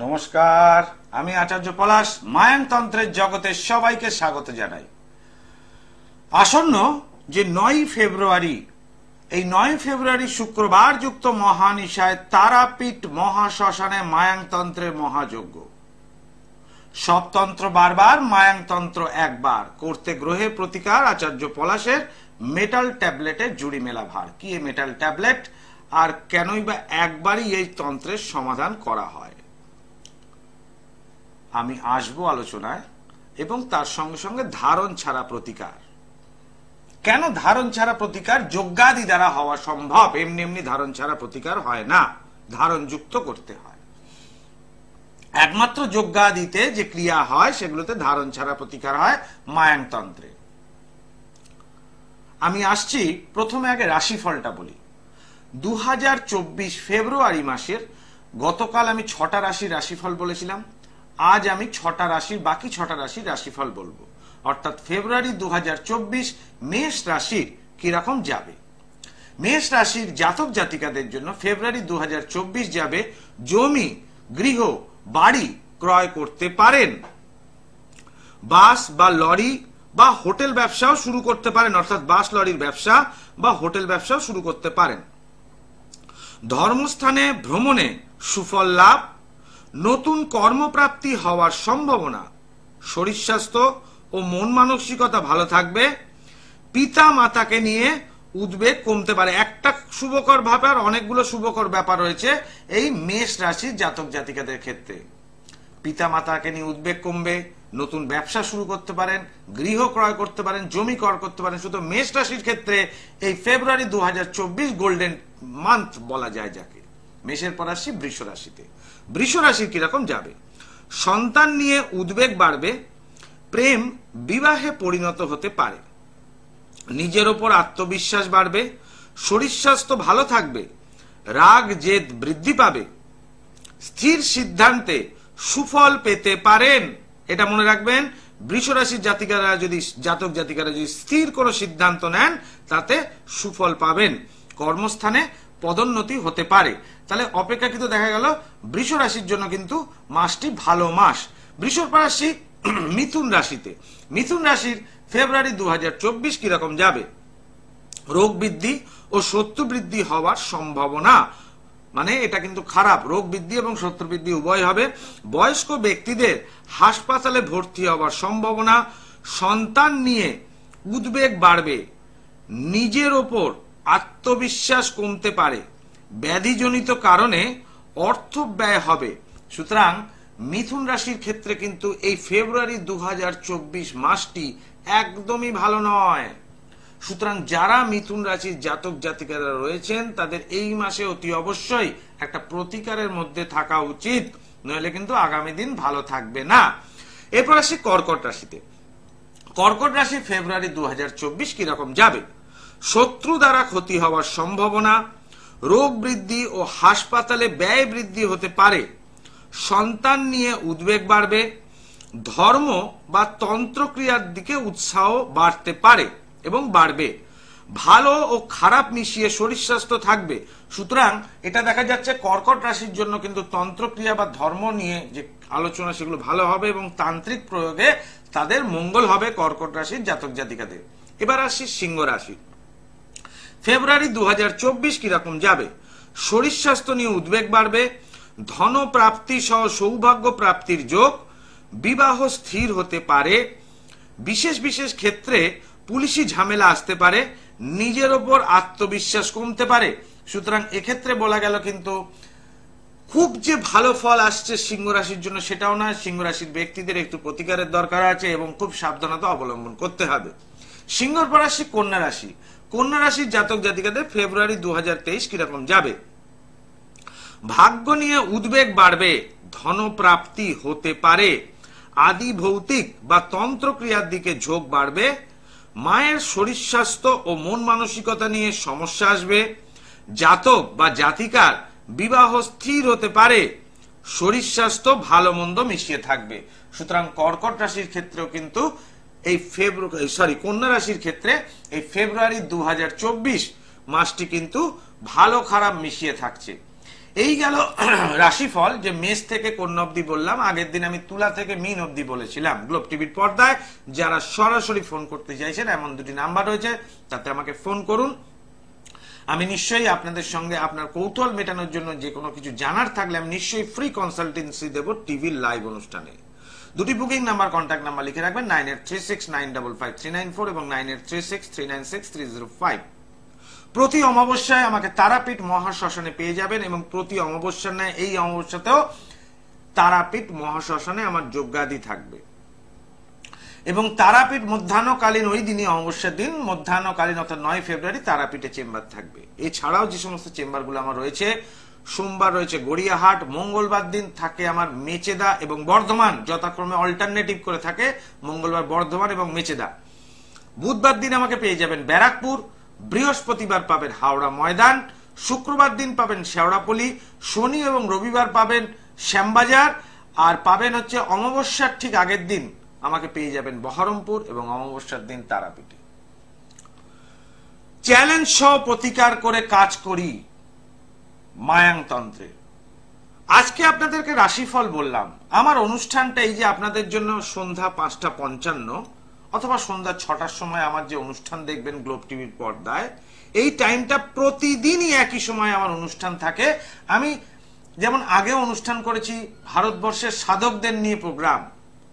নমস্কার, আমি আচার্য পলাশ মায়ানতন্ত্রের জগতে সবাইকে স্বাগত জানাই। আসন্ন যে 9 ফেব্রুয়ারি, এই 9 ফেব্রুয়ারি শুক্রবার যুক্ত মহানিশায় তারাপীঠ মহাশ্মশানে মায়ানতন্ত্রের মহাযজ্ঞ। সব তন্ত্র বারবার, মায়ানতন্ত্র একবার, করতে গ্রহে প্রতিকার আচার্য পলাশের মেটাল ট্যাবলেটের জুড়ি মেলা ভার। কি মেটাল ট্যাবলেট আর কেনই বা একবারই এই তন্ত্রের সমাধান করা হয়, আমি আসবো আলোচনায়। এবং তার সঙ্গে সঙ্গে ধারণ ছাড়া প্রতিকার, কেন ধারণ ছাড়া প্রতিকার যজ্ঞাদি দ্বারা হওয়া সম্ভব, এমনি এমনি ধারণ ছাড়া প্রতিকার হয় না, ধারণ যুক্ত করতে হয়। একমাত্র যজ্ঞাদিতে যে ক্রিয়া হয় সেগুলোতে ধারণ ছাড়া প্রতিকার হয় মায়ানতন্ত্রে। আমি আসছি, প্রথমে আগে রাশিফলটা বলি। 2024 ফেব্রুয়ারি মাসের গতকাল আমি 6টা রাশির রাশিফল বলেছিলাম। আজ আমি 6টা রাশির, বাকি 6টা রাশির রাশিফল বলবো। অর্থাৎ ফেব্রুয়ারি 2024 মেষ রাশির কিরকম যাবে। মেষ রাশির জাতক জাতিকাদের জন্য ফেব্রুয়ারি 2024 যাবে জমি, গৃহ, বাড়ি ক্রয় করতে পারেন। বাস বা লরি বা হোটেল ব্যবসাও শুরু করতে পারেন, অর্থাৎ বাস লরির ব্যবসা বা হোটেল ব্যবসাও শুরু করতে পারেন। ধর্মস্থানে ভ্রমণে সুফল লাভ, নতুন কর্মপ্রাপ্তি হওয়ার সম্ভাবনা। শরীর স্বাস্থ্য ও মন মানসিকতা ভালো থাকবে। পিতা মাতাকে নিয়ে উদ্বেগ কমতে পারে। একটা শুভকর ব্যাপার, অনেকগুলো শুভকর ব্যাপার রয়েছে এই মেষ রাশির জাতক জাতিকাদের ক্ষেত্রে। পিতা মাতাকে নিয়ে উদ্বেগ কমবে, নতুন ব্যবসা শুরু করতে পারেন, গৃহ ক্রয় করতে পারেন, জমি ক্রয় করতে পারেন। শুধু মেষ রাশির ক্ষেত্রে এই ফেব্রুয়ারি 2024 গোল্ডেন মান্থ বলা যায় যাকে। মেষের পর আসি বৃষ রাশিতে। বৃষ রাশির কিরকম যাবে। সন্তান নিয়ে উদ্বেগ বাড়বে, প্রেম বিবাহে পরিণত হতে পারে। নিজের ওপর আত্মবিশ্বাস বাড়বে, শরীর স্বাস্থ্য ভালো থাকবে, রাগ জেদ বৃদ্ধি পাবে। স্থির সিদ্ধান্তে সুফল পেতে পারেন। এটা মনে রাখবেন, বৃষ রাশির জাতক জাতিকারা যদি স্থির কোনো সিদ্ধান্ত নেন তাতে সুফল পাবেন। কর্মস্থানে পদোন্নতি হতে পারে। তাহলে অপেক্ষাকৃত দেখা গেল বৃষ রাশির জন্য কিন্তু মাসটি ভালো মাস। বৃষর পর আসি মিথুন রাশিতে। মিথুন রাশির ফেব্রুয়ারি 2024 কিরকম যাবে। রোগ বৃদ্ধি ও শত্রু বৃদ্ধি হওয়ার সম্ভাবনা, মানে এটা কিন্তু খারাপ। রোগ বৃদ্ধি এবং শত্রু বৃদ্ধি উভয় হবে। বয়স্ক ব্যক্তিদের হাসপাতালে ভর্তি হওয়ার সম্ভাবনা। সন্তান নিয়ে উদ্বেগ বাড়বে, নিজের ওপর আত্মবিশ্বাস কমতে পারে। ব্যাধিজনিত কারণে অর্থ ব্যয় হবে। সুতরাং মিথুন রাশির ক্ষেত্রে কিন্তু এই ফেব্রুয়ারি 2024 মাসটি একদমই ভালো নয়। সুতরাং যারা মিথুন রাশির জাতক জাতিকারা রয়েছেন তাদের এই মাসে অতি অবশ্যই একটা প্রতিকারের মধ্যে থাকা উচিত, নইলে কিন্তু আগামী দিন ভালো থাকবে না। এরপর আসি কর্কট রাশিতে। কর্কট রাশি ফেব্রুয়ারি 2024 কিরকম যাবে। শত্রু দ্বারা ক্ষতি হওয়ার সম্ভাবনা। রোগ বৃদ্ধি ও হাসপাতালে ব্যয় বৃদ্ধি হতে পারে। সন্তান নিয়ে উদ্বেগ বাড়বে। ধর্ম বা তন্ত্রক্রিয়ার দিকে উৎসাহ বাড়তে পারে এবং বাড়বে। ভালো ও খারাপ মিশিয়ে শরীর স্বাস্থ্য থাকবে। সুতরাং এটা দেখা যাচ্ছে কর্কট রাশির জন্য কিন্তু তন্ত্রক্রিয়া বা ধর্ম নিয়ে যে আলোচনা সেগুলো ভালো হবে এবং তান্ত্রিক প্রয়োগে তাদের মঙ্গল হবে কর্কট রাশির জাতক জাতিকাদের। এবার আসি সিংহ রাশি। ফেব্রুয়ারি 2024 কিরকম যাবে। শরীর স্বাস্থ্য নিয়ে উদ্বেগ বাড়বে। ধন প্রাপ্তি সহ সৌভাগ্য প্রাপ্তির যোগ। বিবাহ স্থির হতে পারে। বিশেষ বিশেষ ক্ষেত্রে পুলিশি ঝামেলা আসতে পারে। নিজের ওপর আত্মবিশ্বাস কমতে পারে। সুতরাং এক্ষেত্রে বলা গেল কিন্তু খুব যে ভালো ফল আসছে সিংহ রাশির জন্য সেটাও না। সিংহ রাশির ব্যক্তিদের একটু প্রতিকারের দরকার আছে এবং খুব সাবধানতা অবলম্বন করতে হবে। সিংহর পর আসি কন্যা রাশি। কন্যা রাশির জাতক জাতিকাদের ফেব্রুয়ারি 2023 কিরকম যাবে। ভাগ্য নিয়ে উদ্বেগ বাড়বে। ধনপ্রাপ্তি হতে পারে। আদি ভৌতিক বা তন্ত্রক্রিয়ার দিকে ঝোঁক বাড়বে। মায়ের শরীর স্বাস্থ্য ও মন মানসিকতা নিয়ে সমস্যা আসবে। জাতক বা জাতিকার বিবাহ স্থির হতে পারে। শরীর স্বাস্থ্য ভালো মন্দ মিশিয়ে থাকবে। সুতরাং কর্কট রাশির ক্ষেত্রেও কিন্তু এই কন্যা রাশির ক্ষেত্রে এই ফেব্রুয়ারি 2024 মাসটি কিন্তু ভালো খারাপ মিশিয়ে থাকছে। এই গেল রাশিফল, যে মেষ থেকে কন্যা অবধি বললাম। আগের দিন আমি তুলা থেকে মীন অবধি বলেছিলাম। গ্লোব টিভির পর্দায় যারা সরাসরি ফোন করতে চাইছেন, এমন দুটি নাম্বার রয়েছে, তাতে আমাকে ফোন করুন। আমি নিশ্চয়ই আপনাদের সঙ্গে আপনার কৌতূহল মেটানোর জন্য যে কোনো কিছু জানার থাকলে আমি নিশ্চয়ই ফ্রি কনসালটেন্সি দেব টিভির লাইভ অনুষ্ঠানে। দুটি বুকিং নাম্বার, কন্ট্যাক্ট নাম্বার লিখে রাখবেন 9836955394 এবং 9836396305। প্রতি অমাবস্যায় আমাকে তারাপীঠ মহাশ্মশানে পেয়ে যাবেন এবং প্রতি অমাবস্যার ন্যায় এই অমাবস্যাতেও তারাপীঠ মহাশ্মশানে আমার যজ্ঞাদি থাকবে। এবং তারাপীঠ মধ্যাহ্নকালীন, ওই দিনই অমাবস্যার দিন মধ্যাহ্নকালীন অর্থাৎ 9 ফেব্রুয়ারি তারাপীঠে চেম্বার থাকবে। এছাড়াও যে সমস্ত চেম্বারগুলো আমার রয়েছে, সোমবার রয়েছে গড়িয়াহাট, মঙ্গলবার দিন থাকে আমার মেচেদা এবং বর্ধমান, যথাক্রমে অল্টারনেটিভ করে থাকে মঙ্গলবার বর্ধমান এবং মেচেদা। বুধবার দিন আমাকে পেয়ে যাবেন ব্যারাকপুর, বৃহস্পতিবার পাবেন হাওড়া ময়দান, শুক্রবার দিন পাবেন শেওড়াপল্লী, শনি এবং রবিবার পাবেন শ্যামবাজার, আর পাবেন হচ্ছে অমাবস্যার ঠিক আগের দিন আমাকে পেয়ে যাবেন বহরমপুর এবং অমাবস্যার দিন তারাপীঠে। চ্যালেঞ্জ সহ প্রতিকার করে কাজ করি মায়াংতন্ত্রে। আজকে আপনাদেরকে রাশিফল বললাম। আমার অনুষ্ঠানটা এই যে আপনাদের জন্য সন্ধ্যা 5:55 অথবা সন্ধ্যা 6টার সময় আমার যে অনুষ্ঠান দেখবেন গ্লোব টিভির পর্দায়, এই টাইমটা প্রতিদিনই একই সময় আমার অনুষ্ঠান থাকে। আমি যেমন আগে অনুষ্ঠান করেছি ভারতবর্ষের সাধকদের নিয়ে প্রোগ্রাম,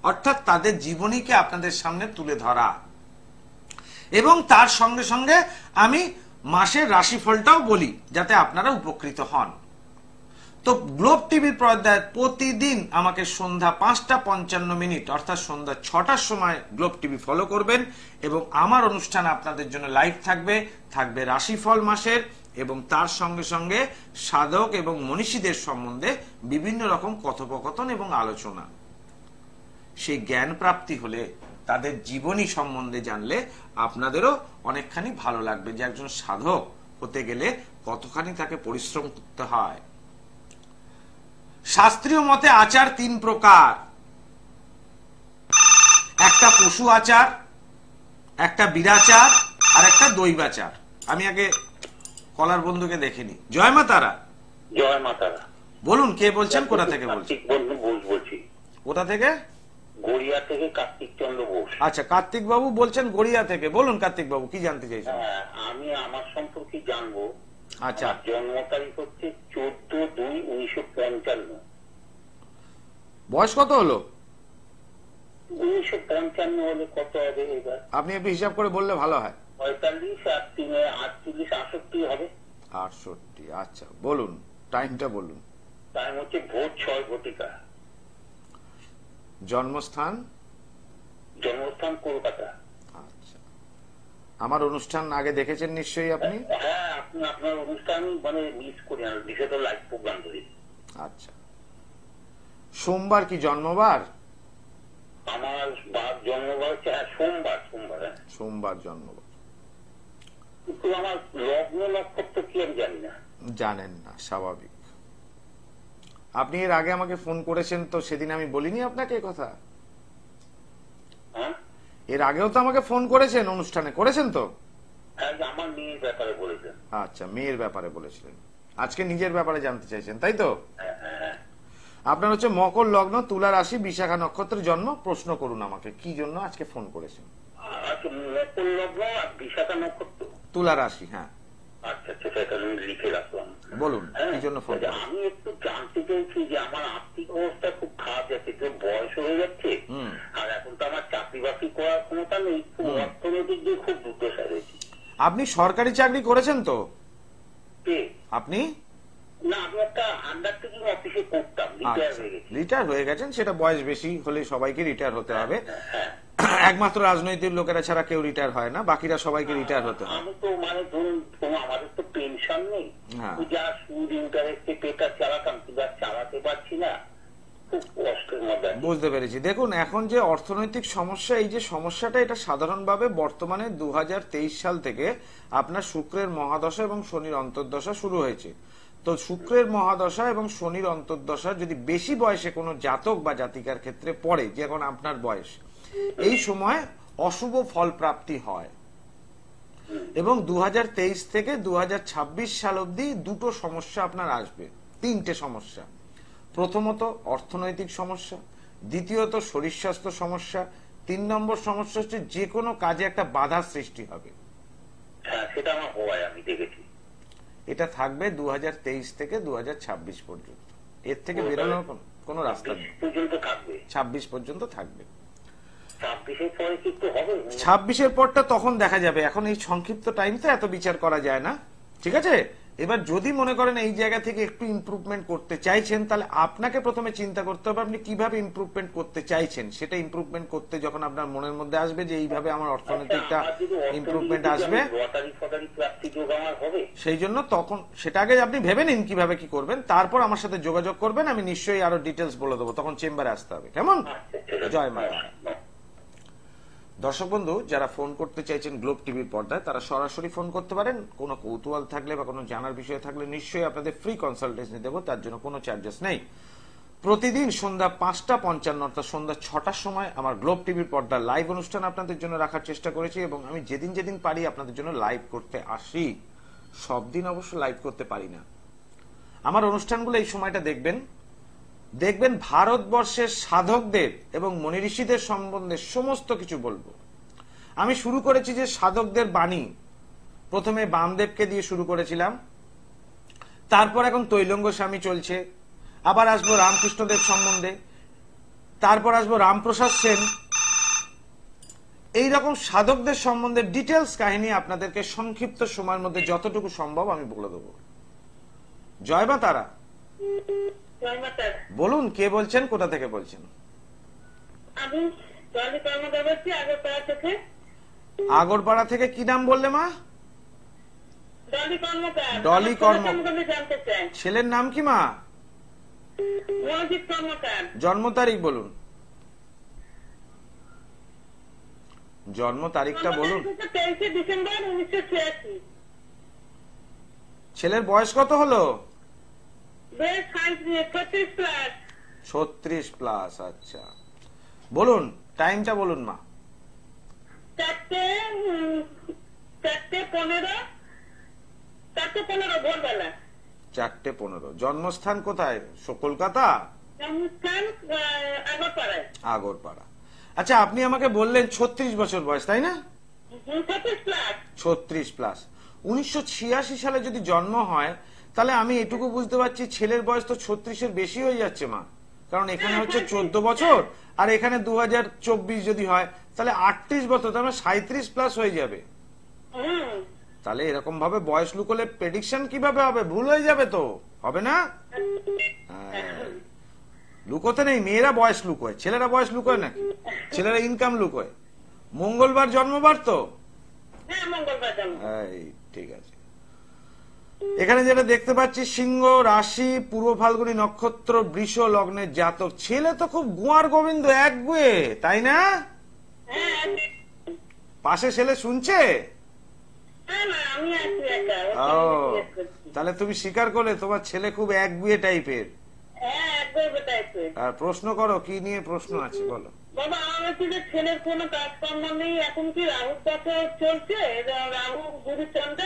অর্থাৎ তাদের জীবনীকে আপনাদের সামনে তুলে ধরা, এবং তার সঙ্গে সঙ্গে আমি মাসের রাশিফলটাও বলি যাতে আপনারা উপকৃত হন। তো গ্লোব টিভির পর্দায় প্রতিদিন আমাকে সন্ধ্যা 5:55 অর্থাৎ সন্ধ্যা 6টার সময় গ্লোব টিভি ফলো করবেন এবং আমার অনুষ্ঠান আপনাদের জন্য লাইভ থাকবে রাশিফল মাসের, এবং তার সঙ্গে সঙ্গে সাধক এবং মনীষীদের সম্বন্ধে বিভিন্ন রকম কথোপকথন এবং আলোচনা। সেই জ্ঞান প্রাপ্তি হলে, তাদের জীবনী সম্বন্ধে জানলে আপনাদেরও অনেকখানি ভালো লাগবে যে একজন সাধক হতে গেলে কতখানি তাকে পরিশ্রম করতে হয়। শাস্ত্রীয় মতে আচার 3 প্রকার, একটা পশু আচার, একটা বীরাচার, আর একটা দৈবাচার। আমি আগে কলার বন্ধুকে দেখিনি। জয় মা তারা। জয় মা তারা। বলুন, কে বলছেন, কোথা থেকে বলছেন? বন্ধু বোস বলছি। কোথা থেকে? গড়িয়া থেকে কার্তিক চন্দ্র বোস। আচ্ছা, কার্তিক বাবু বলছেন গড়িয়া থেকে। বলুন কার্তিক বাবু, কি জানতে চাইছেন? আমি আমার সম্পর্কে জানবো। আচ্ছা, জন্ম তারিখ হচ্ছে 14/2/1955। বয়স কত হলো? 1955 হলে কত হবে এবার? আপনি একটু হিসাব করে বললে ভালো হয়। 45 আর 3 48 68 হবে। 68। আচ্ছা, বলুন টাইমটা বলুন। টাইম হচ্ছে ভোর 6 ঘটিকা। জন্মস্থান? জন্মস্থান কলকাতা। আচ্ছা, আমার অনুষ্ঠান আগে দেখেছেন নিশ্চয়ই আপনি? হ্যাঁ, আপনি আপনার অনুষ্ঠান মানে মিস করি না, বিশেষ লাইভ প্রোগ্রাম ধরি। আচ্ছা, সোমবার কি জন্মবার? আমার জন্মবার হচ্ছে সোমবার। সোমবার জন্মবার। কিন্তু আমার লগ্ন নক্ষত্র কি আমি জানি না। জানেন না, স্বাভাবিক। আপনি এর আগে আমাকে ফোন করেছেন তো, সেদিন আমি বলিনি আপনাকে কথা? এর আগেও তো আমাকে ফোন করেছেন, অনুষ্ঠানে করেছেন তো? আমার মেয়ের ব্যাপারে বলেছেন। আচ্ছা, মেয়ের ব্যাপারে বলেছিলেন। আজকে নিজের ব্যাপারে জানতে চাইছেন, তাই তো? আপনার হচ্ছে মকর লগ্ন, তুলা রাশি, বিশাখা নক্ষত্রের জন্ম। প্রশ্ন করুন আমাকে, কি জন্য আজকে ফোন করেছেন? মকর লগ্ন আর বিশাখা নক্ষত্র, তুলা রাশি। হ্যাঁ, আচ্ছা, সেটা আমি লিখে রাখলাম। বলুন কি জন্য ফোন করেছেন? আমি একটু জানতে চাইছি যে আমার আর্থিক অবস্থা খুব খারাপ যাচ্ছে, বয়স হয়ে যাচ্ছে, আর এখন তো আমার চাকরি বাকরি করার ক্ষমতা নেই, অর্থনৈতিক দিকে খুব দুর্দশা রয়েছে। আপনি সরকারি চাকরি করেছেন তো? আপনি? না, আমি একটা আন্ডারটেকিং অফিসে করতাম, রিটায়ার হয়ে গেছেন। সেটা বয়স বেশি হলে সবাইকে রিটায়ার হতে হবে। একমাত্র রাজনৈতিক লোকেরা ছাড়া কেউ রিটায়ার হয় না, বাকিরা সবাইকে রিটায়ার হতে হয়। আমি তো মানে ধরুন আমাদের তো পেনশন নেই, যা সুদ ইন্টারেস্টে পেটা চালাতাম, যা চালাতে পারছি না, খুব কষ্টের মধ্যে। বুঝতে পেরেছি। দেখুন, এখন যে অর্থনৈতিক সমস্যা, এই যে সমস্যাটা, এটা সাধারণভাবে বর্তমানে 2023 সাল থেকে আপনার শুক্রের মহাদশা এবং শনির অন্তর্দশা শুরু হয়েছে। তো শুক্রের মহাদশা এবং শনির অন্তর্দশা যদি বেশি বয়সে কোনো জাতক বা জাতিকার ক্ষেত্রে পড়ে, যেমন আপনার বয়স, এই সময় অশুভ ফল প্রাপ্তি হয়। এবং 2023 থেকে 2026 সাল অবধি দুটো সমস্যা আপনার আসবে। তিনটে সমস্যা। প্রথমত অর্থনৈতিক সমস্যা, দ্বিতীয়ত শরীর স্বাস্থ্য সমস্যা, 3 নম্বর সমস্যা হচ্ছে যে কোনো কাজে একটা বাধা সৃষ্টি হবে। সেটা আমার হয়, আমি দেখেছি। এটা থাকবে 2023 থেকে 2026 পর্যন্ত, এর থেকে বেরোনোর কোনো রাস্তা নেই। 26 পর্যন্ত থাকবে। 26-এর পরটা তখন দেখা যাবে, এখন এই সংক্ষিপ্ত টাইম তো এত বিচার করা যায় না, ঠিক আছে? এবার যদি মনে করেন এই জায়গা থেকে একটু ইমপ্রুভমেন্ট করতে চাইছেন, তাহলে আপনাকে প্রথমে চিন্তা করতে হবে আপনি কিভাবে ইমপ্রুভমেন্ট করতে চাইছেন। সেটা ইমপ্রুভমেন্ট করতে যখন আপনার মনের মধ্যে আসবে যে এইভাবে আমার অর্থনৈতিকটা ইমপ্রুভমেন্ট আসবে, সেই জন্য তখন সেটা আগে আপনি ভেবে নিন কিভাবে কি করবেন, তারপর আমার সাথে যোগাযোগ করবেন, আমি নিশ্চয়ই আরো ডিটেলস বলে দেবো, তখন চেম্বারে আসতে হবে, কেমন? জয় মা। দর্শক বন্ধু, যারা ফোন করতে চাইছেন গ্লোব টিভির পর্দায়, তারা সরাসরি ফোন করতে পারেন। কোনো কৌতূহল থাকলে বা কোনো জানার বিষয় থাকলে নিশ্চয়ই আপনাদের ফ্রি কনসালটেশন দেবো, তার জন্য কোনো চার্জেস নেই। প্রতিদিন সন্ধ্যা 5:55 অর্থাৎ সন্ধ্যা 6টার সময় আমার গ্লোব টিভির পর্দার লাইভ অনুষ্ঠান আপনাদের জন্য রাখার চেষ্টা করেছি, এবং আমি যেদিন যেদিন পারি আপনাদের জন্য লাইভ করতে আসি। সব দিন অবশ্য লাইভ করতে পারি না। আমার অনুষ্ঠানগুলো এই সময়টা দেখবেন ভারতবর্ষের সাধকদের এবং মনি ঋষিদের সম্বন্ধে সমস্ত কিছু বলবো। আমি শুরু করেছি যে সাধকদের বাণী, প্রথমে বামদেবকে দিয়ে শুরু করেছিলাম, তারপর এখন তৈলঙ্গ স্বামী চলছে, আবার আসবো রামকৃষ্ণদেব সম্বন্ধে, তারপর আসবো রামপ্রসাদ সেন। এইরকম সাধকদের সম্বন্ধে ডিটেলস কাহিনী আপনাদেরকে সংক্ষিপ্ত সময়ের মধ্যে যতটুকু সম্ভব আমি বলে দেবো। জয় মা তারা। বলুন, কে বলছেন, কোথা থেকে বলছেন? আমি ডলি কর্মকার বলছি, আগরপাড়া থেকে। আগরপাড়া থেকে কি নাম বললে মা? ডলি কর্মকার। ডলি কর্মকার। জানতে চাই ছেলের নাম কি মা? মনোজিৎ কর্মকার। জন্ম তারিখ বলুন, জন্ম তারিখটা বলুন। 23 ডিসেম্বর 1986। ছেলের বয়স কত হলো? 36 প্লাস। আচ্ছা, বলুন টাইমটা বলুন মা। 4:15 ভোরবেলা। 4:15। জন্মস্থান কোথায়? কলকাতা? জন্মস্থান আগরপাড়ায়। আগরপাড়া। আচ্ছা, আপনি আমাকে বললেন 36 বছর বয়স, তাই না? 36 প্লাস। 1986 সালে যদি জন্ম হয়, তাহলে আমি এটুকু বুঝতে পারছি ছেলের বয়স তো 36-এর বেশি হয়ে যাচ্ছে মা, কারণ এখানে হচ্ছে 14 বছর আর এখানে 2024 যদি হয় তাহলে 38 বছর, তাহলে 37 প্লাস হয়ে যাবে। তাহলে এরকম ভাবে বয়স লুকোলে প্রেডিকশন কিভাবে হবে? ভুল হয়ে যাবে তো, হবে না? লুকোতে নেই, মেয়েরা বয়স লুকোয়, ছেলেরা বয়স লুকোয় নাকি? ছেলেরা ইনকাম লুকোয়। মঙ্গলবার জন্মবার তো? ঠিক আছে। এখানে যেটা দেখতে পাচ্ছি, সিংহ রাশি, পূর্ব ফাল্গুনী নক্ষত্র, বৃষ লগ্নের জাতক। ছেলে তো খুব গুয়ার গোবিন্দ, একগুয়ে, তাই না? পাশে ছেলে শুনছে? তাহলে তুমি স্বীকার করলে তোমার ছেলে খুব একগুয়ে টাইপের। আর প্রশ্ন করো, কি নিয়ে প্রশ্ন আছে বলো। বাবা, আমার হচ্ছে যে ছেলের কোনো কাজকর্ম নেই, এখন কি রাহুর পথে চলছে, রাহু গুরু চন্দ্র।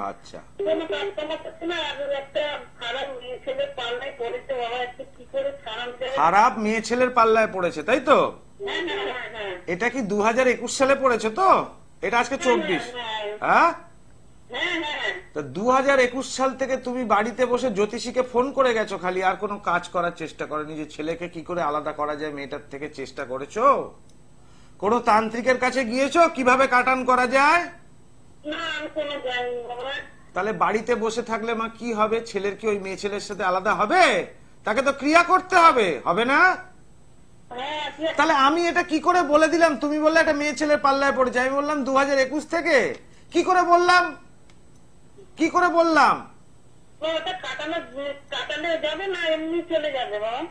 আচ্ছা, কোনো কাজকর্ম করছে না, আর একটা খারাপ মেয়ে ছেলের পাল্লায় পড়েছে বাবা, একটু কি করে ছাড়াতে। খারাপ মেয়ে ছেলের পাল্লায় পড়েছে, তাই তো? এটা কি 2021 সালে পড়েছে তো? এটা আজকে 24। হ্যাঁ, 2021 সাল থেকে তুমি বাড়িতে বসে জ্যোতিষীকে ফোন করে গেছো খালি, আর কোনো কাজ করার চেষ্টা করেনি যে ছেলেকে কি করে আলাদা করা যায় মেয়েটার থেকে? চেষ্টা করেছো? কোন তান্ত্রিকের কাছে গিয়েছো কিভাবে কাটান করা যায়? তাহলে বাড়িতে বসে থাকলে মা কি হবে? ছেলের কি ওই মেয়ে ছেলের সাথে আলাদা হবে? তাকে তো ক্রিয়া করতে হবে, হবে না? তাহলে আমি এটা কি করে বলে দিলাম? তুমি বললে একটা মেয়ে ছেলের পাল্লায় পড়েছে, আমি বললাম 2021 থেকে। কি করে বললাম? কি করে বললাম?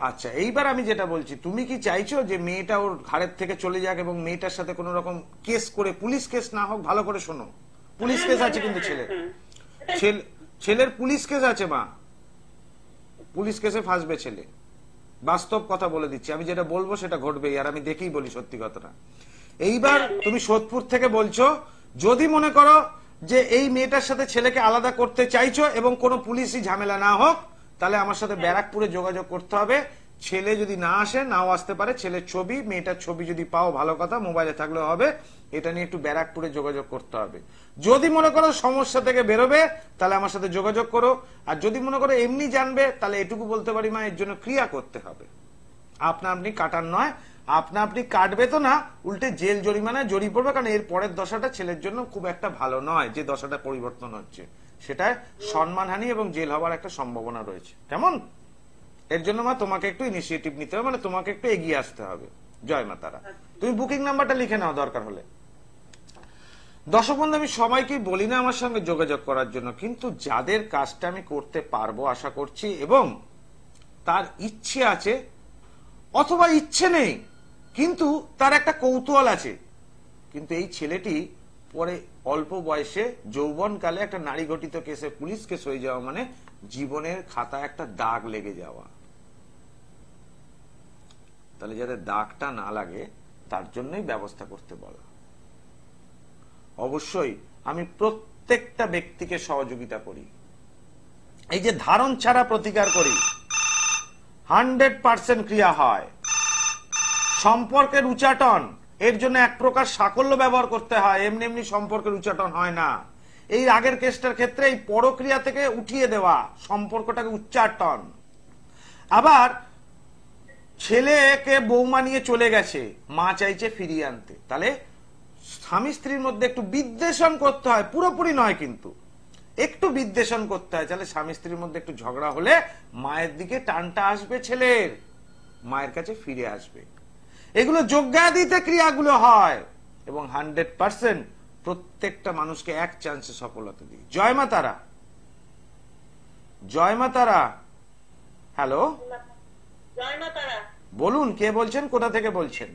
আচ্ছা, এইবার আমি যেটা বলছি, তুমি কি চাইছো যে মেয়েটা ওর ঘাড়ের থেকে চলে যাক এবং মেয়েটার সাথে কোন রকম কেস করে, পুলিশ কেস না হোক? ভালো করে শোনো, পুলিশ কেস আছে কিন্তু ছেলের পুলিশ কেস আছে মা, পুলিশ কেসে ফাঁসবে ছেলে। বাস্তব কথা বলে দিচ্ছি, আমি যেটা বলবো সেটা ঘটবেই, আর আমি দেখেই বলি সত্যি কথাটা। এইবার তুমি সোদপুর থেকে বলছো, যদি মনে করো যে এই মেয়েটার সাথে ছেলেকে আলাদা করতে চাইছো এবং কোনো পুলিশি ঝামেলা না হোক, তাহলে আমার সাথে ব্যারাকপুরে যোগাযোগ করতে হবে। ছেলে যদি না আসে, নাও আসতে পারে, ছেলের ছবি, মেয়েটার ছবি যদি পাও ভালো কথা, মোবাইলে থাকলেও হবে। এটা নিয়ে একটু ব্যারাকপুরে যোগাযোগ করতে হবে। যদি মনে করো সমস্যা থেকে বেরোবে তাহলে আমার সাথে যোগাযোগ করো, আর যদি মনে করো এমনি জানবে তাহলে এটুকু বলতে পারি মা এর জন্য ক্রিয়া করতে হবে। আপনা আপনি কাটার নয়, আপনা আপনি কাটবে তো না, উল্টে জেল জরিমানায় জড়িয়ে পড়বে, কারণ এর পরের দশাটা ছেলের জন্য খুব একটা ভালো নয়। যে দশাটা পরিবর্তন হচ্ছে সেটায় সম্মানহানি এবং জেল হওয়ার একটা সম্ভাবনা রয়েছে। কেমন? এর জন্য মা তোমাকে একটু ইনিশিয়েটিভ নিতে হবে, মানে তোমাকে একটু এগিয়ে আসতে হবে। জয় মা তারা। তুমি বুকিং নাম্বারটা লিখে নাও দরকার হলে। দর্শক বন্ধু, আমি সবাইকে বলি না আমার সঙ্গে যোগাযোগ করার জন্য, কিন্তু যাদের কাজটা আমি করতে পারবো আশা করছি, এবং তার ইচ্ছে আছে অথবা ইচ্ছে নেই কিন্তু তার একটা কৌতূহল আছে, কিন্তু এই ছেলেটি পরে অল্প বয়সে যৌবনকালে একটা নারী গঠিত কেসে পুলিশ কেস হয়ে যাওয়া মানে জীবনের খাতায় একটা দাগ লেগে যাওয়া। তাহলে যাতে দাগটা না লাগে তার জন্যই ব্যবস্থা করতে বলা। অবশ্যই আমি প্রত্যেকটা ব্যক্তিকে সহযোগিতা করি, এই যে ধারণ ছাড়া প্রতিকার করি, 100% ক্রিয়া হয়। সম্পর্কের উচ্চাটন, এর জন্য এক প্রকার সাকল্য ব্যবহার করতে হয়, এমনি এমনি সম্পর্কের উচ্চাটন হয় না। এই আগের কেসটার ক্ষেত্রে এই পরক্রিয়া থেকে উঠিয়ে দেওয়া, সম্পর্কটাকে উচ্চাটন। আবার ছেলেকে বৌমা নিয়ে চলে গেছে, মা চাইছে ফিরিয়ে আনতে, তাহলে স্বামী স্ত্রীর মধ্যে একটু বিদ্বেষণ করতে হয়, পুরোপুরি নয় কিন্তু একটু বিদ্বেষণ করতে হয়। তাহলে স্বামী স্ত্রীর মধ্যে একটু ঝগড়া হলে মায়ের দিকে টানটা আসবে, ছেলের মায়ের কাছে ফিরে আসবে। এগুলো যজ্ঞাদিতে ক্রিয়াগুলো হয়, এবং 100% প্রত্যেকটা মানুষকে এক চান্সে সফলতা দিই। জয় মা তারা, জয় মা তারা। হ্যালো, জয় মা তারা। বলুন কে বলছেন, কোথা থেকে বলছেন?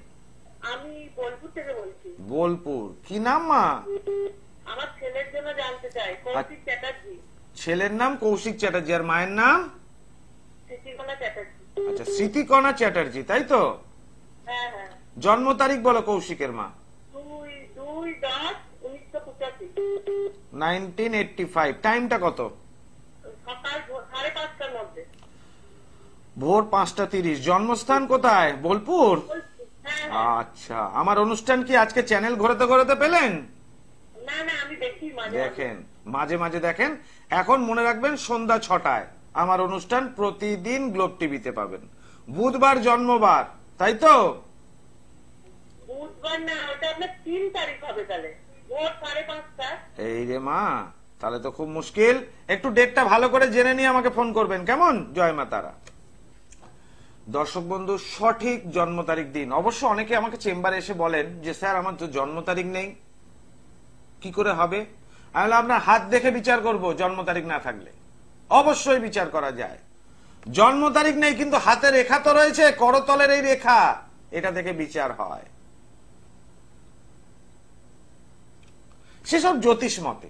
আমি বোলপুর থেকে বলছি। বোলপুর, কি নাম মা? আমার ছেলের জন্য জানতে চাই। কৌশিক চ্যাটার্জি। ছেলের নাম কৌশিক চ্যাটার্জি, আর মায়ের নাম? স্মৃতিকণা চ্যাটার্জি। আচ্ছা, স্মৃতিকণা চ্যাটার্জি, তাই তো? হ্যাঁ হ্যাঁ। জন্ম তারিখ বলো কৌশিকের মা। 2/10/1985। 1985। টাইমটা কত? সকাল 5:30টার মধ্যে। ভোর 5:30। জন্মস্থান কোথায়? বোলপুর। হ্যাঁ। আচ্ছা, আমার অনুষ্ঠান কি আজকে চ্যানেল ঘোরাতে ঘোরাতে পেলেন? না না, আমি দেখি মাঝে দেখেন, মাঝে মাঝে দেখেন। এখন মনে রাখবেন সন্ধ্যা 6টায় আমার অনুষ্ঠান প্রতিদিন গ্লোব টিভিতে পাবেন। বুধবার জন্মবার, তাই তো? বুধবার না, ওটা আপনার 3 তারিখ হবে। তাহলে ভোর 5:30টা। এই রে মা, তাহলে তো খুব মুশকিল। একটু ডেটটা ভালো করে জেনে নিয়ে আমাকে ফোন করবেন, কেমন? জয় মা তারা। দর্শক বন্ধু, সঠিক জন্ম তারিখ দিন। অবশ্য অনেকে আমাকে চেম্বারে এসে বলেন যে স্যার আমার তো জন্ম তারিখ নেই, কি করে হবে? আমি আপনার হাত দেখে বিচার করব। জন্ম তারিখ না থাকলে অবশ্যই বিচার করা যায়। জন্ম তারিখ নেই কিন্তু হাতে রেখা তো রয়েছে, করতলের এই রেখা, এটা দেখে বিচার হয়। সেসব জ্যোতিষ মতে।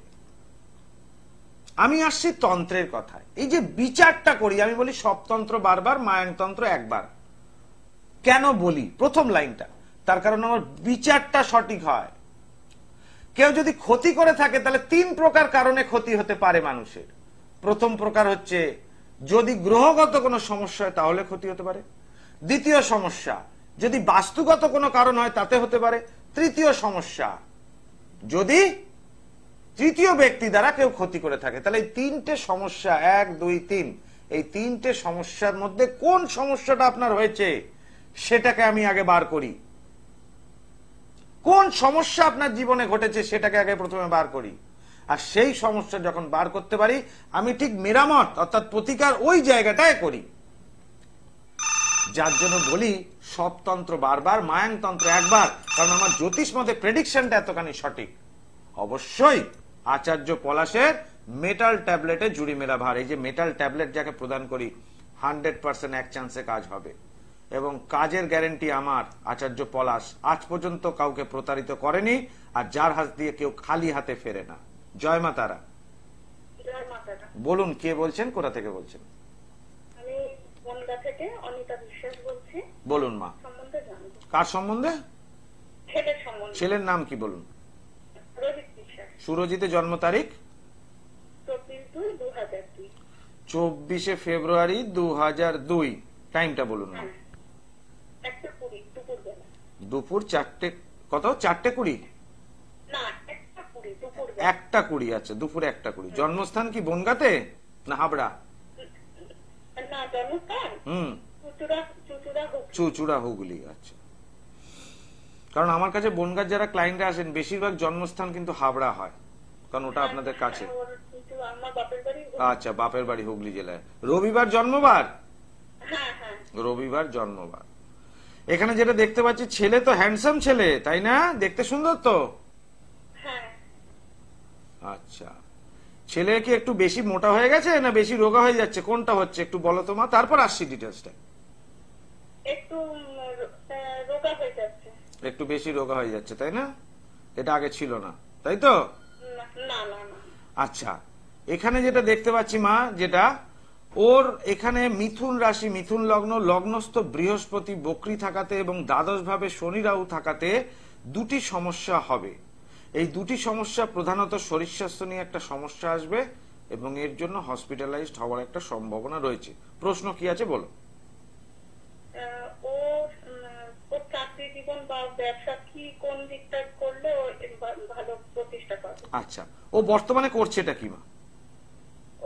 আমি আসছি তন্ত্রের কথায়। এই যে বিচারটা করি, আমি বলি সবতন্ত্র বারবার, মায়াংতন্ত্র একবার। কেন বলি প্রথম লাইনটা? তার কারণ আমার বিচারটা সঠিক হয়। কেউ যদি ক্ষতি করে থাকে তাহলে 3 প্রকার কারণে ক্ষতি হতে পারে মানুষের। প্রথম প্রকার হচ্ছে যদি গ্রহগত কোনো সমস্যা হয় তাহলে ক্ষতি হতে পারে। দ্বিতীয় সমস্যা যদি বাস্তুগত কোনো কারণ হয় তাতে হতে পারে। তৃতীয় সমস্যা যদি তৃতীয় ব্যক্তি দ্বারা কেউ ক্ষতি করে থাকে। তাহলে এই 3টে সমস্যা, 1 2 3, এই 3টে সমস্যার মধ্যে কোন সমস্যাটা আপনার হয়েছে সেটাকে আমি আগে বার করি। কোন সমস্যা আপনার জীবনে ঘটেছে সেটাকে আগে প্রথমে বার করি, আর সেই সমস্যা যখন বার করতে পারি আমি ঠিক মেরামত অর্থাৎ প্রতিকার ওই জায়গাটায় করি। যার জন্য বলি সবতন্ত্র বারবার, মায়াংতন্ত্র একবার, কারণ আমার জ্যোতিষ মতে প্রেডিকশনটা এতখানি সঠিক। অবশ্যই আচার্য পলাশের মেটাল ট্যাবলেটে জুড়ি মেরা ভার, এই যে মেটাল ট্যাবলেট যাকে প্রদান করি 100% এক চান্সে কাজ হবে, এবং কাজের গ্যারেন্টি আমার আচার্য পলাশ আজ পর্যন্ত কাউকে প্রতারিত করেনি, আর যার হাত দিয়ে কেউ খালি হাতে ফেরে না। জয় মা তারা। বলুন কে বলছেন, কোথা থেকে বলছেন? আমি বনগা থেকে অনিতা বিশ্বাস বলছি। বলুন মা, সম্বন্ধে জানবো। কার সম্বন্ধে? ছেলের সম্বন্ধে। ছেলের নাম কি বলুন? সুরজিৎ বিশ্বাস। সুরজিতের জন্ম তারিখ? 24/2/2002। 24 ফেব্রুয়ারি 2002। টাইমটা বলুন না। 1:20 দুপুরবেলা। দুপুর 4টে কত 4:20? না 1:20 দুপুরবেলা। 1:20। আচ্ছা দুপুরে 1:20। জন্মস্থান কি বনগাঁতে না হাবড়া? না জন্মস্থান চুচুড়া হুগলি। আচ্ছা, কারণ আমার কাছে বনগাঁ যারা ক্লায়েন্টরা আসেন বেশিরভাগ জন্মস্থান কিন্তু হাবড়া হয়, কারণ ওটা আপনাদের কাছে। আমার বাপের বাড়ি। আচ্ছা, বাপের বাড়ি হুগলি জেলায়। রবিবার জন্মবার? হ্যাঁ হ্যাঁ রবিবার জন্মবার। এখানে যেটা দেখতে পাচ্ছি, ছেলে তো হ্যান্ডসাম ছেলে, তাই না? দেখতে সুন্দর তো? হ্যাঁ। আচ্ছা, ছেলে কি একটু বেশি মোটা হয়ে গেছে না বেশি রোগা হয়ে যাচ্ছে, কোনটা হচ্ছে একটু বলো তো মা, তারপর আসছি ডিটেলসটা। একটু রোগা হয়ে যাচ্ছে। একটু বেশি রোগা হয়ে যাচ্ছে, তাই না? এটা আগে ছিল না, তাই তো? না না না। আচ্ছা, এখানে যেটা দেখতে পাচ্ছি মা, যেটা ওর এখানে মিথুন রাশি, মিথুন লগ্ন, লগ্নস্থ বৃহস্পতি বক্রী থাকাতে এবং দ্বাদশ ভাবে শনি রাহু থাকাতে দুটি সমস্যা হবে। এই দুটি সমস্যা প্রধানত শরীর স্বাস্থ্য নিয়ে একটা সমস্যা আসবে এবং এর জন্য হসপিটালাইজড হওয়ার একটা সম্ভাবনা রয়েছে। প্রশ্ন কি আছে বলো। ওর চাকরি জীবন বা ব্যবসা কি কোন দিকটা করলে ও ভালো প্রতিষ্ঠা পাবে? আচ্ছা, ও বর্তমানে করছে এটা কি মা?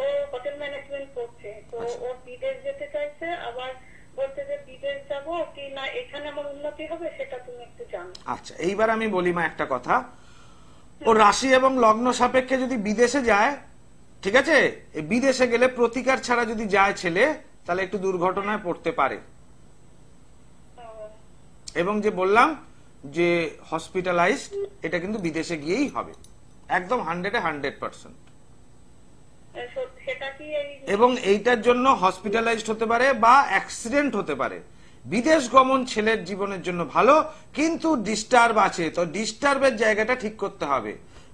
ও হোটেল ম্যানেজমেন্ট করছে, তো ও বিদেশ যেতে চাইছে, আবার বলতে যে বিদেশ যাব কি না এখানে আমার উন্নতি হবে সেটা তুমি একটু জানো। আচ্ছা, এইবার আমি বলি মা একটা কথা। ও রাশি এবং লগ্ন সাপেক্ষে যদি বিদেশে যায়, ঠিক আছে, এই বিদেশে গেলে প্রতিকার ছাড়া যদি যায় ছেলে, তাহলে একটু দুর্ঘটনায় পড়তে পারে। এবং যে বললাম যে হসপিটালাইজড, এটা কিন্তু বিদেশে গিয়েই হবে, একদম 100% এবং এইটার জন্য হসপিটালাইজড হতে পারে বা অ্যাক্সিডেন্ট হতে পারে। বিদেশ গমন ছেলের জীবনের জন্য ভালো, কিন্তু ডিস্টার্ব আছে, তো ডিস্টার্বের জায়গাটা ঠিক করতে হবে।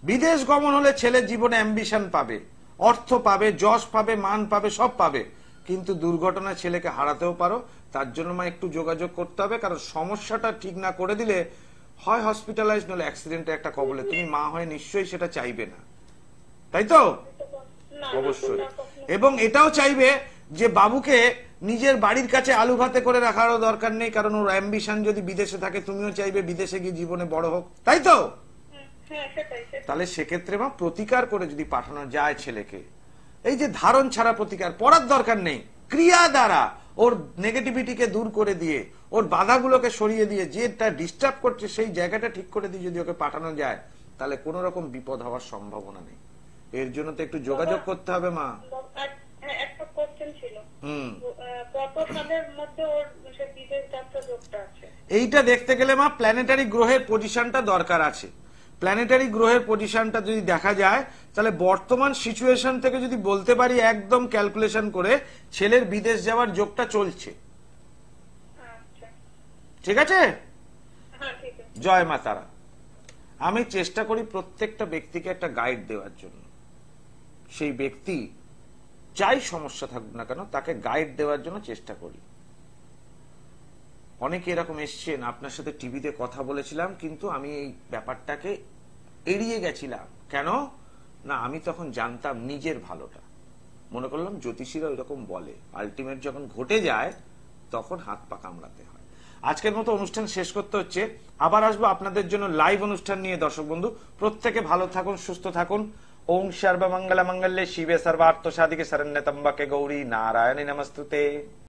বিদেশ গমন হলে ছেলের জীবনে অ্যাম্বিশন পাবে, অর্থ পাবে, যশ পাবে, মান পাবে, সব পাবে, কিন্তু দুর্ঘটনা ছেলেকে হারাতেও পারো। তার জন্য মা একটু যোগাযোগ করতে হবে, কারণ সমস্যাটা ঠিক না করে দিলে হয় হসপিটালাইজ নলে অ্যাক্সিডেন্টে একটা কবলে। তুমি মা হয়ে নিশ্চয়ই সেটা চাইবে না, তাই তো? অবশ্যই। এবং এটাও চাইবে যে বাবুকে নিজের বাড়ির কাছে আলু ভাতে করে রাখারও দরকার নেই, কারণ ওর অ্যাম্বিশন যদি বিদেশে থাকে, তুমিও চাইবে বিদেশে গিয়ে জীবনে বড় হোক, তাই তো? তাহলে সেক্ষেত্রে মা প্রতিকার করে যদি পাঠানো যায় ছেলেকে, এই যে ধারণ ছাড়া প্রতিকার, পড়ার দরকার নেই, ক্রিয়া দ্বারা ওর নেগেটিভিটিকে দূর করে দিয়ে, ওর বাধাগুলোকে সরিয়ে দিয়ে, যেটা ডিস্টার্ব করছে সেই জায়গাটা ঠিক করে দিয়ে যদি ওকে পাঠানো যায়, তাহলে কোনো রকম বিপদ হওয়ার সম্ভাবনা নেই। এর জন্য তো একটু যোগাযোগ করতে হবে মা। একটা কোশ্চেন ছিল, কত সালের মধ্যে ওর বিদেশ যাত্রা যোগটা আছে? এইটা দেখতে গেলে মা প্ল্যানেটারি গ্রহের পজিশনটা দরকার আছে। প্ল্যানেটারি গ্রহের পজিশনটা যদি দেখা যায়, তাহলে বর্তমান সিচুয়েশন থেকে যদি বলতে পারি একদম ক্যালকুলেশন করে, ছেলের বিদেশ যাওয়ার যোগটা চলছে। ঠিক আছে? জয় মা তারা। আমি চেষ্টা করি প্রত্যেকটা ব্যক্তিকে একটা গাইড দেওয়ার জন্য। সেই ব্যক্তি যাই সমস্যা থাকুক না কেন, তাকে গাইড দেওয়ার জন্য চেষ্টা করি। অনেকে এরকম এসছেন, আপনার সাথে টিভিতে কথা বলেছিলাম, কিন্তু আমি এই ব্যাপারটাকে এড়িয়ে গেছিলাম। কেন না, আমি তখন জানতাম নিজের ভালোটা। মনে করলাম জ্যোতিষীরা এরকম বলে, আলটিমেট যখন ঘটে যায় তখন হাত পা কামড়াতে হয়। আজকের মতো অনুষ্ঠান শেষ করতে হচ্ছে। আবার আসবো আপনাদের জন্য লাইভ অনুষ্ঠান নিয়ে। দর্শক বন্ধু, প্রত্যেকে ভালো থাকুন, সুস্থ থাকুন। ওম সর্বমঙ্গল মঙ্গলে শিবে সর্বার্থ সাধিকে শরণ্যে ত্র্যম্বকে গৌরী নারায়ণী নমস্তুতে।